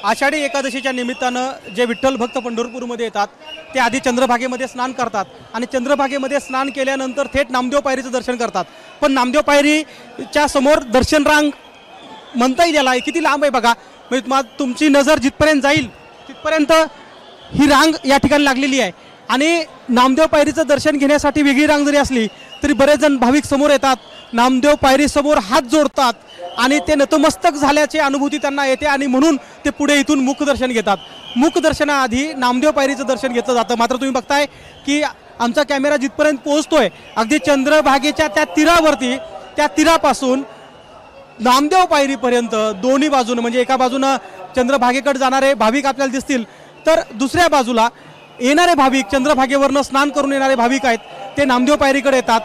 आषाढी एकादशीच्या निमित्तानं जे विठ्ठल भक्त पंढरपूरमध्ये येतात ते आधी चंद्रभागेमध्ये स्नान करतात आणि चंद्रभागेमध्ये स्नान केल्यानंतर थेट नामदेव पायरीचं दर्शन करतात। पण नामदेव पायरीच्या समोर दर्शन रांग म्हणता येईल याला, किती लांब आहे बघा। म्हणजे तुमची नजर जिथपर्यंत जाईल तिथपर्यंत ही रांग या ठिकाणी लागलेली आहे आणि नामदेव पायरीचं दर्शन घेण्यासाठी वेगळी रांग जरी असली तरी बरेच जण भाविक समोर येतात, नामदेव पायरी समोर हात जोडतात आणि ते नतमस्तक झाल्याची अनुभूती त्यांना येते आणि म्हणून ते पुढे इथून मुखदर्शन घेतात। मुखदर्शनाआधी नामदेव पायरीचं दर्शन घेतलं जातं। मात्र तुम्ही बघताय की आमचा कॅमेरा जिथपर्यंत पोहोचतोय अगदी चंद्रभागेच्या त्या तीरावरती, त्या तीरापासून नामदेव पायरीपर्यंत दोन्ही बाजूने, म्हणजे एका बाजूनं चंद्रभागेकडे जाणारे भाविक आपल्याला दिसतील तर दुसऱ्या बाजूला येणारे भाविक, चंद्रभागेवरनं स्नान करून येणारे भाविक आहेत ते नामदेव पायरीकडे येतात।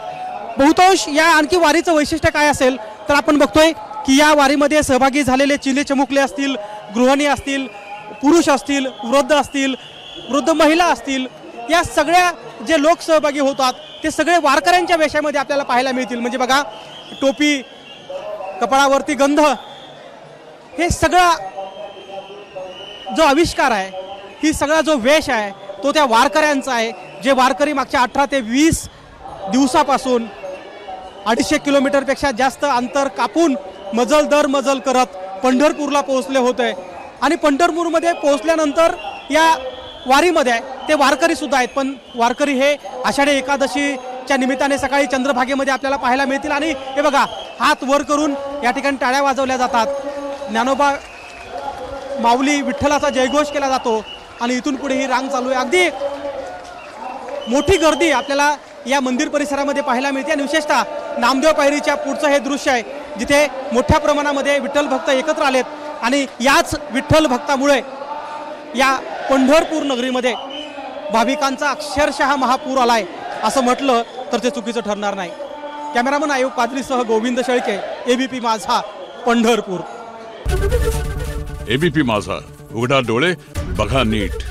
बहुतांश या आणखी वारीचं वैशिष्ट्य काय असेल तर आपण बघतोय की या वारीमध्ये सहभागी झालेले चिले चमुकले असतील, गृहिणी असतील, पुरुष असतील, वृद्ध असतील, वृद्ध महिला असतील, या सगळ्या जे लोक सहभागी होतात ते सगळे वारकऱ्यांच्या वेशामध्ये आपल्याला पाहायला मिळतील। म्हणजे बघा, टोपी, कपाळावरती गंध, हे सगळा जो आविष्कार आहे, ही सगळा जो वेश आहे तो त्या वारकऱ्यांचा आहे, जे वारकरी मागच्या 18 ते 20 दिवसापासून 250 किलोमीटरपेक्षा जास्त अंतर कापून मजल दर मजल करत पंढरपूरला पोहोचले होते आणि पंढरपूरमध्ये पोहोचल्यानंतर या वारीमध्ये ते वारकरी सुद्धा आहेत। पण वारकरी हे आषाढी एकादशीच्या निमित्ताने सकाळी चंद्रभागेमध्ये आपल्याला पाहायला मिळतील आणि हे बघा, हात वर करून या ठिकाणी टाळ्या वाजवल्या जातात, ज्ञानोबा माऊली विठ्ठलाचा जयघोष केला जातो आणि इथून पुढे ही रांग चालू आहे। अगदी मोठी गर्दी आपल्याला या मंदिर परिसरामध्ये पाहायला मिळते आणि विशेषतः नामदेव पायरीच्या पुढचं हे दृश्य आहे जिथे मोठ्या प्रमाणामध्ये विठ्ठल भक्त एकत्र आलेत आणि याच विठ्ठल भक्तामुळे या पंढरपूर नगरीमध्ये भाविकांचा अक्षरशः महापूर आलाय असं म्हटलं तर ते चुकीचं ठरणार नाही। कॅमेरामन आयोग पादरीसह गोविंद शेळके, एबीपी माझा, पंढरपूर। एबीपी माझा, उघडा डोळे बघा नीट।